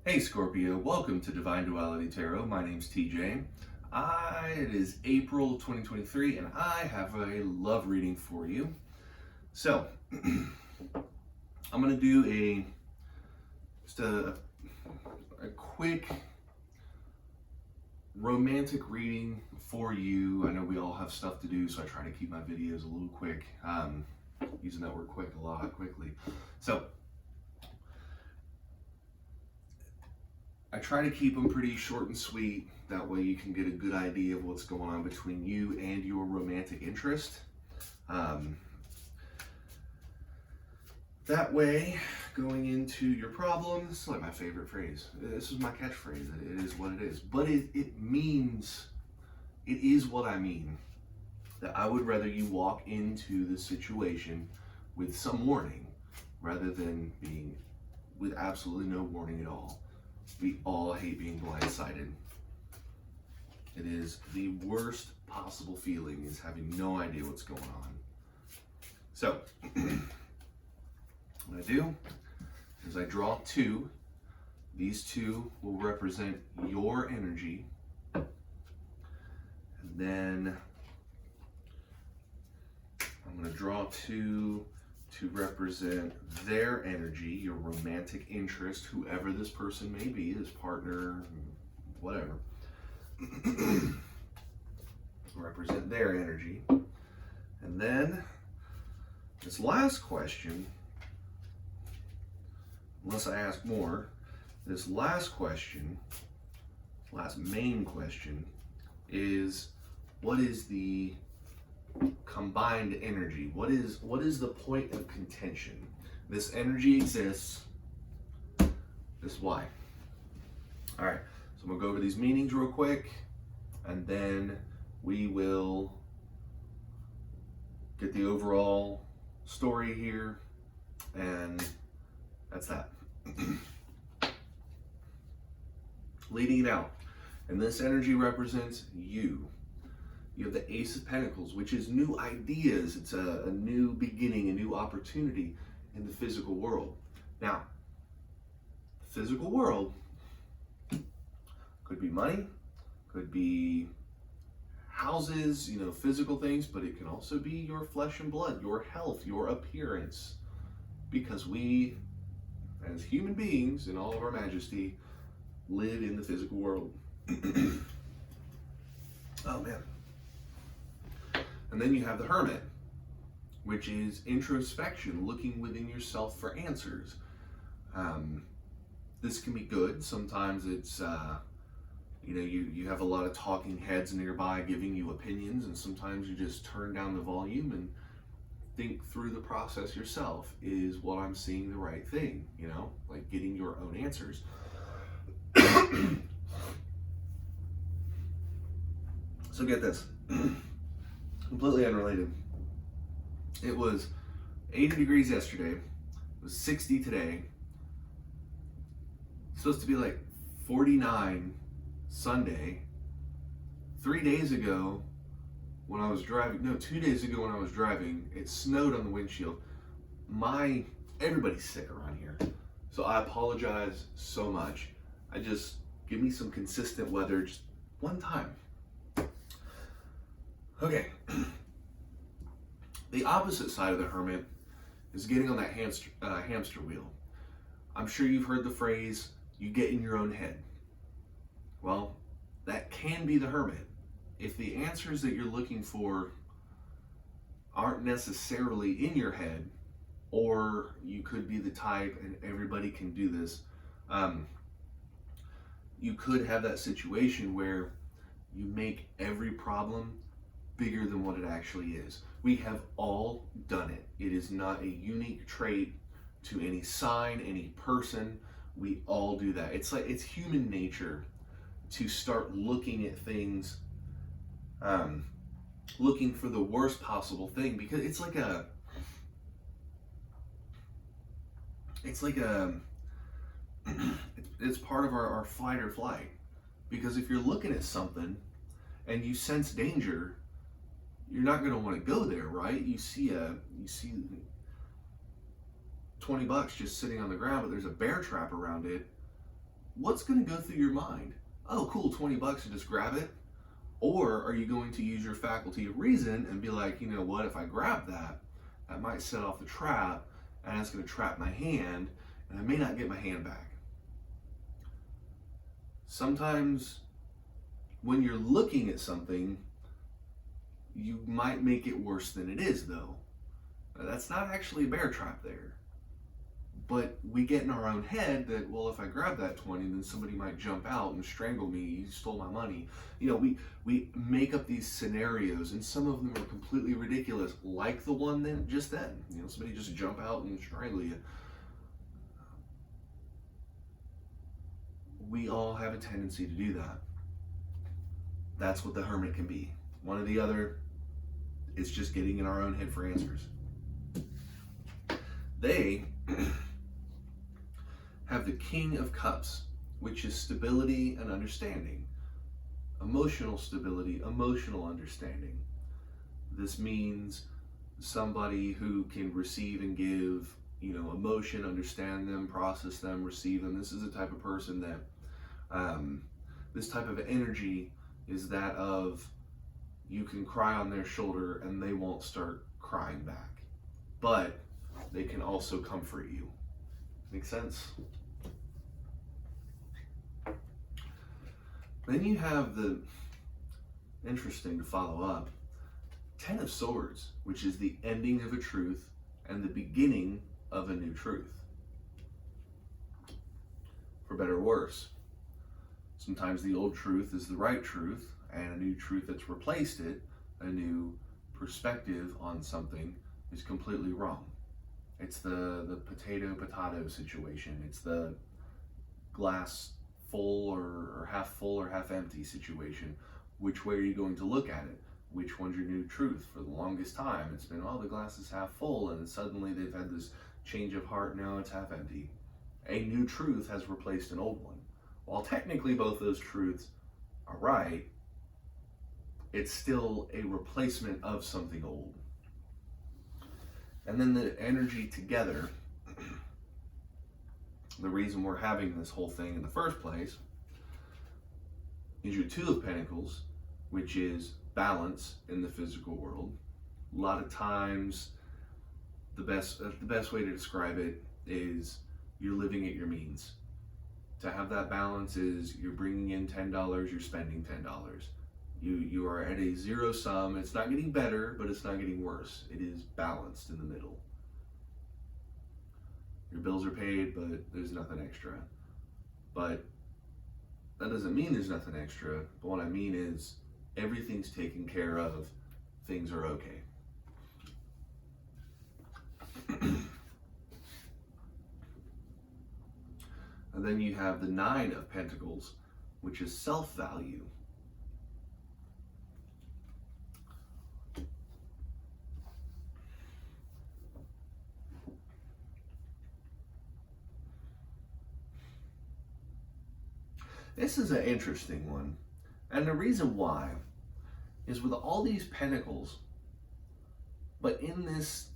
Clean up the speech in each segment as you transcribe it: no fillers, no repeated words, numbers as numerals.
Hey Scorpio, welcome to Divine Duality Tarot. My name's TJ. It is April 2023 and I have a love reading for you. So, I'm going to do just a quick romantic reading for you. I know we all have stuff to do, so I try to keep my videos a little quick. Using that word quick a lot, quickly. So, I try to keep them pretty short and sweet. That way you can get a good idea of what's going on between you and your romantic interest. That way, going into your problem, this is like my favorite phrase. This is my catchphrase. It is what it is. But it means, it is what I mean. That I would rather you walk into the situation with some warning rather than being with absolutely no warning at all. We all hate being blindsided. It is the worst possible feeling, is having no idea what's going on. So, what I do is I draw two. These two will represent your energy. And then I'm going to draw two to represent their energy, your romantic interest, whoever this person may be, this partner, whatever. Represent their energy. And then this last question, unless I ask more, this last question, last main question, is what is the combined energy? What is the point of contention? This energy exists. This is why. All right, so I'm gonna go over these meanings real quick, and then we will get the overall story here, and that's that. Leading it out, and this energy represents you. You have the Ace of Pentacles, which is new ideas. It's a new beginning, a new opportunity in the physical world. Now, the physical world could be money, could be houses, physical things, but it can also be your flesh and blood, your health, your appearance. Because we, as human beings, in all of our majesty, live in the physical world. Oh, man. And then you have the Hermit, which is introspection, looking within yourself for answers. This can be good. Sometimes it's, you have a lot of talking heads nearby giving you opinions, and sometimes you just turn down the volume and think through the process yourself. Is what I'm seeing the right thing? Like getting your own answers. So get this. Completely unrelated. It was 80 degrees yesterday. It was 60 today. It's supposed to be like 49 Sunday. 3 days ago when I was driving, 2 days ago when I was driving, it snowed on the windshield. Everybody's sick around here. So I apologize so much. Give me some consistent weather just one time. Okay, the opposite side of the Hermit is getting on that hamster wheel. I'm sure you've heard the phrase, you get in your own head. Well, that can be the Hermit. If the answers that you're looking for aren't necessarily in your head, or you could be the type, and everybody can do this, you could have that situation where you make every problem bigger than what it actually is. We have all done it. It is not a unique trait to any sign, any person. We all do that. It's human nature to start looking at things, looking for the worst possible thing, because it's part of our fight or flight. Because if you're looking at something and you sense danger, you're not going to want to go there, right? You see $20 just sitting on the ground, but there's a bear trap around it. what's going to go through your mind? Oh, cool, 20 bucks and just grab it? Or are you going to use your faculty of reason and be like, you know what, if I grab that, that might set off the trap, and it's going to trap my hand, and I may not get my hand back. Sometimes when you're looking at something, you might make it worse than it is, though. Now, that's not actually a bear trap there. But we get in our own head that, well, if I grab that 20, then somebody might jump out and strangle me. You stole my money. You know, we make up these scenarios, and some of them are completely ridiculous, like the one then just then. You know, somebody just jump out and strangle you. We all have a tendency to do that. That's what the hermit can be. One or the other. It's just getting in our own head for answers. They have the King of Cups, which is stability and understanding. Emotional stability, emotional understanding. This means somebody who can receive and give, you know, emotion, understand them, process them, receive them. This is the type of person that, this type of energy is that of, you can cry on their shoulder and they won't start crying back. But they can also comfort you. Make sense? Then you have the, interesting to follow up, Ten of Swords, which is the ending of a truth and the beginning of a new truth. For better or worse. Sometimes the old truth is the right truth, and a new truth that's replaced it, a new perspective on something, is completely wrong. It's the potato situation. It's the glass full or half empty situation. Which way are you going to look at it? Which one's your new truth? For the longest time, it's been, oh, the glass is half full, and then suddenly they've had this change of heart, now it's half empty. A new truth has replaced an old one. While technically both those truths are right, it's still a replacement of something old. And then the energy together, the reason we're having this whole thing in the first place, is your Two of Pentacles, which is balance in the physical world. A lot of times, the best way to describe it is you're living at your means. To have that balance is you're bringing in $10, you're spending $10. You are at a zero sum. It's not getting better, but it's not getting worse. It is balanced in the middle. Your bills are paid, but there's nothing extra. But that doesn't mean there's nothing extra. But what I mean is everything's taken care of. Things are okay. And then you have the Nine of Pentacles, which is self-value. This is an interesting one. And the reason why is with all these pentacles, but in this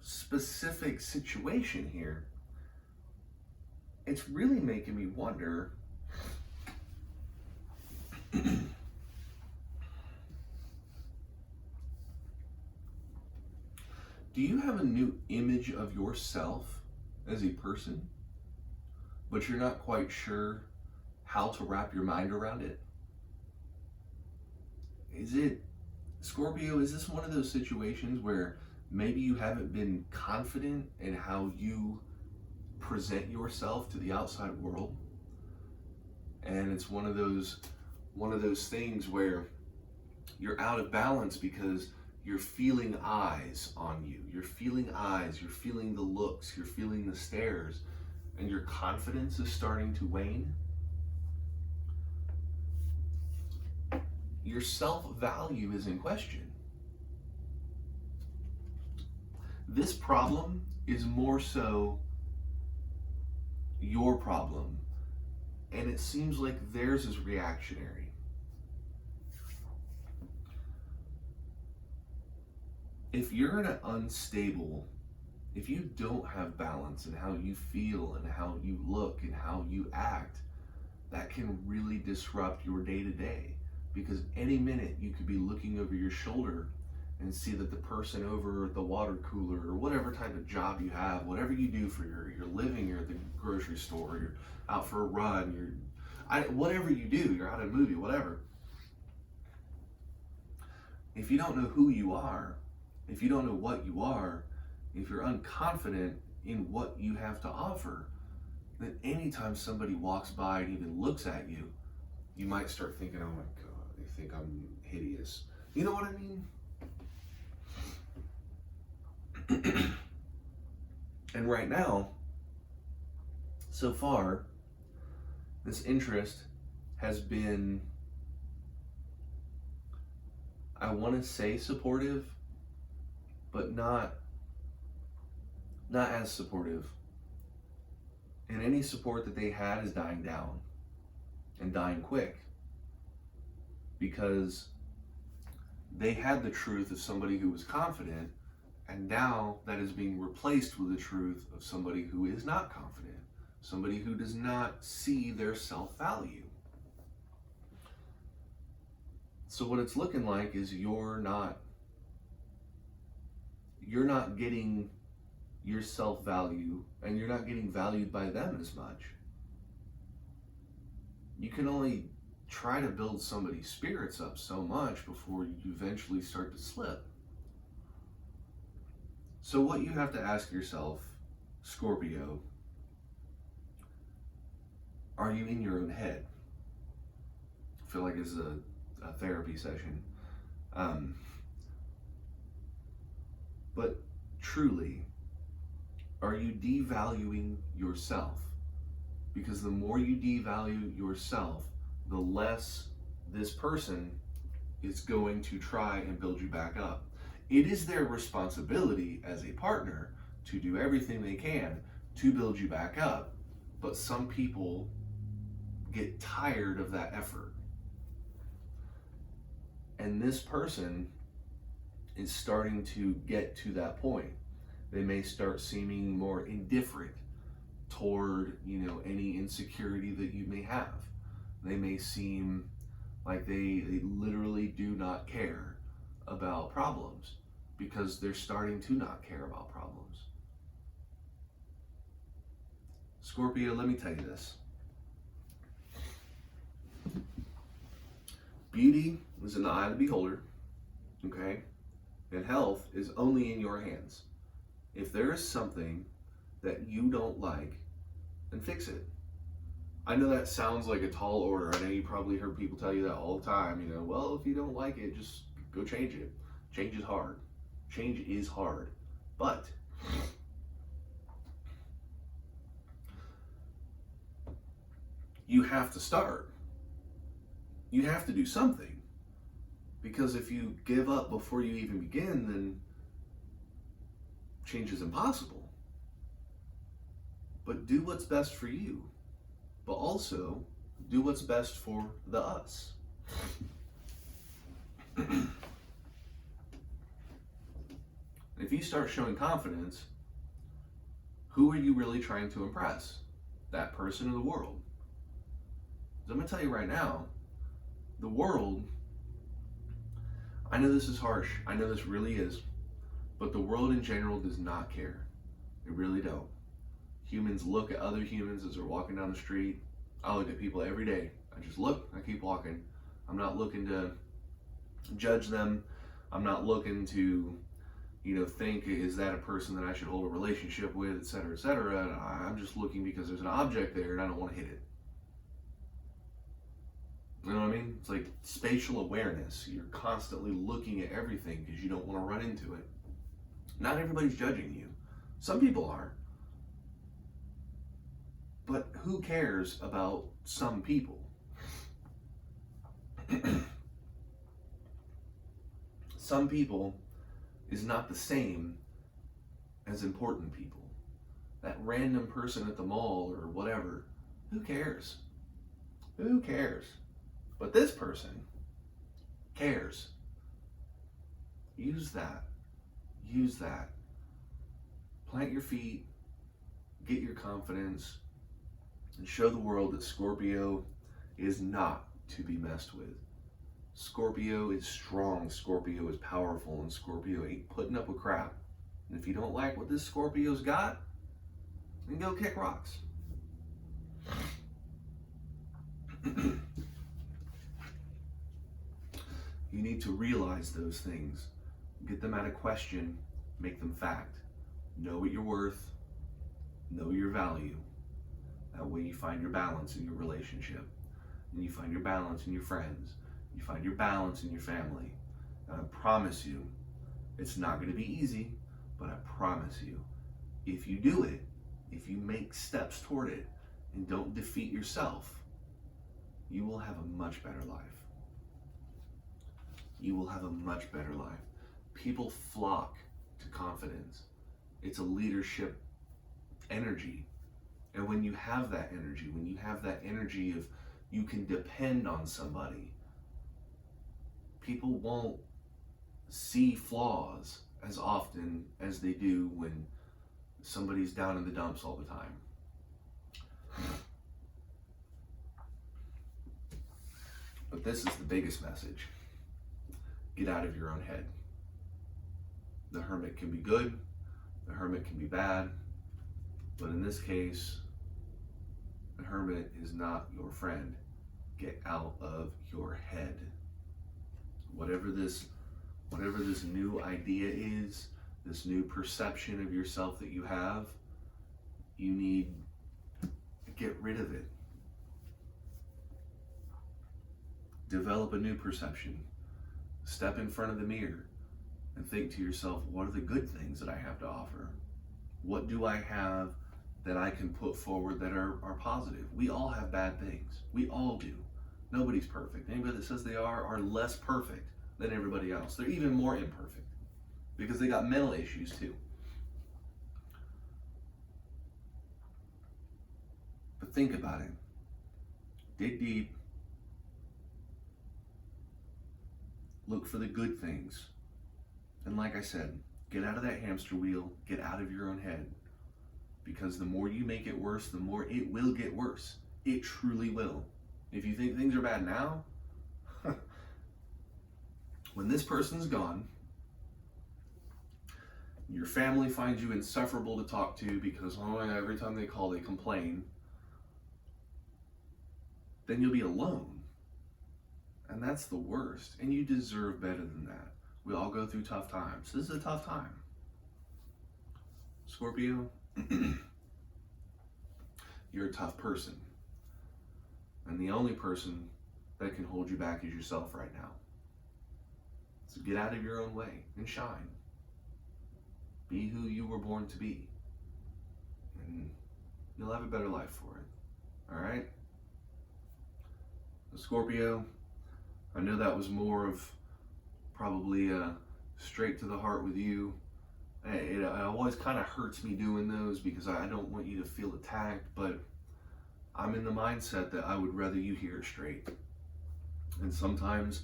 specific situation here, it's really making me wonder, do you have a new image of yourself as a person, but you're not quite sure how to wrap your mind around it? Is it, Scorpio, is this one of those situations where maybe you haven't been confident in how you present yourself to the outside world? And it's one of those things where you're out of balance because you're feeling eyes on you. You're feeling eyes, you're feeling the looks, you're feeling the stares, and your confidence is starting to wane. Your self-value is in question. This problem is more so your problem, and it seems like theirs is reactionary. If you're in an unstable, if you don't have balance in how you feel and how you look and how you act, that can really disrupt your day-to-day, because any minute you could be looking over your shoulder and see that the person over the water cooler, or whatever type of job you have, whatever you do for your living, you're at the grocery store, you're out for a run, whatever you do, you're out at a movie, whatever. If you don't know who you are, if you don't know what you are, if you're unconfident in what you have to offer, then anytime somebody walks by and even looks at you, you might start thinking, oh my God, they think I'm hideous. You know what I mean? And right now, so far, this interest has been, I want to say supportive, but not as supportive. And any support that they had is dying down, and dying quick, because they had the truth of somebody who was confident, and now that is being replaced with the truth of somebody who is not confident, somebody who does not see their self-value. So what it's looking like is you're not getting your self-value, and you're not getting valued by them as much. You can only try to build somebody's spirits up so much before you eventually start to slip. So what you have to ask yourself, Scorpio, are you in your own head? I feel like it's a therapy session. But truly, are you devaluing yourself? Because the more you devalue yourself, the less this person is going to try and build you back up. It is their responsibility as a partner to do everything they can to build you back up. But some people get tired of that effort. And this person is starting to get to that point. They may start seeming more indifferent toward, any insecurity that you may have. They may seem like they literally do not care about problems, because they're starting to not care about problems. Scorpio, let me tell you this. Beauty is in the eye of the beholder, okay? And health is only in your hands. If there is something that you don't like, then fix it. I know that sounds like a tall order. I know you probably heard people tell you that all the time. Well, if you don't like it, just go change it. Change is hard. Change is hard. But you have to start. You have to do something. Because if you give up before you even begin, then change is impossible. But do what's best for you. But also, do what's best for the us. If you start showing confidence, who are you really trying to impress? That person or the world? So I'm going to tell you right now, the world, I know this is harsh, I know this really is, but the world in general does not care. They really don't. Humans look at other humans as they're walking down the street. I look at people every day. I just look, I keep walking. I'm not looking to judge them. I'm not looking to, think, is that a person that I should hold a relationship with, etc., etc. I'm just looking because there's an object there and I don't want to hit it. You know what I mean? It's like spatial awareness. You're constantly looking at everything because you don't want to run into it. Not everybody's judging you. Some people are. But who cares about some people? Some people is not the same as important people. That random person at the mall or whatever, who cares? Who cares? But this person cares. Use that. Use that. Plant your feet, get your confidence, and show the world that Scorpio, is not to be messed with. Scorpio is strong, Scorpio is powerful, and Scorpio ain't putting up with crap. And if you don't like what this Scorpio's got, then go kick rocks. You need to realize those things. Get them out of question, make them fact. Know what you're worth, know your value. That way you find your balance in your relationship. And you find your balance in your friends. You find your balance in your family. And I promise you, it's not going to be easy, but I promise you, if you do it, if you make steps toward it, and don't defeat yourself, you will have a much better life. You will have a much better life. People flock to confidence. It's a leadership energy. And when you have that energy of you can depend on somebody, people won't see flaws as often as they do when somebody's down in the dumps all the time. But this is the biggest message. Get out of your own head. The Hermit can be good, the Hermit can be bad, but in this case, the Hermit is not your friend. Get out of your head. Whatever this new idea is, this new perception of yourself that you have, you need to get rid of it. Develop a new perception. Step in front of the mirror and think to yourself, what are the good things that I have to offer? What do I have that I can put forward that are positive? We all have bad things. We all do. Nobody's perfect. Anybody that says they are less perfect than everybody else. They're even more imperfect because they got mental issues too. But think about it. Dig deep. Look for the good things. And like I said, get out of that hamster wheel. Get out of your own head. Because the more you make it worse, the more it will get worse. It truly will. If you think things are bad now, when this person's gone, your family finds you insufferable to talk to because every time they call, they complain, then you'll be alone. And that's the worst. And you deserve better than that. We all go through tough times. This is a tough time. Scorpio, you're a tough person. And the only person that can hold you back is yourself right now. So get out of your own way and shine. Be who you were born to be. And you'll have a better life for it. All right? So Scorpio, I know that was more of probably straight to the heart with you. It always kind of hurts me doing those because I don't want you to feel attacked, but I'm in the mindset that I would rather you hear it straight. And sometimes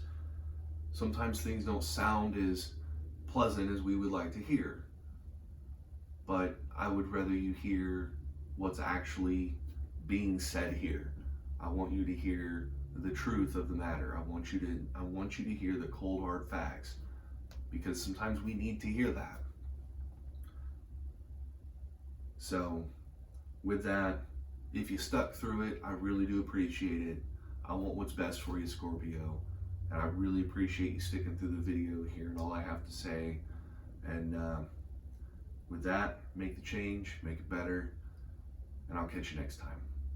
things don't sound as pleasant as we would like to hear, but I would rather you hear what's actually being said here. I want you to hear the truth of the matter. I want you to hear the cold hard facts, because sometimes we need to hear that. So with that, if you stuck through it, I really do appreciate it. I want what's best for you, Scorpio, and I really appreciate you sticking through the video, hearing all I have to say. And with that, make the change, make it better, and I'll catch you next time.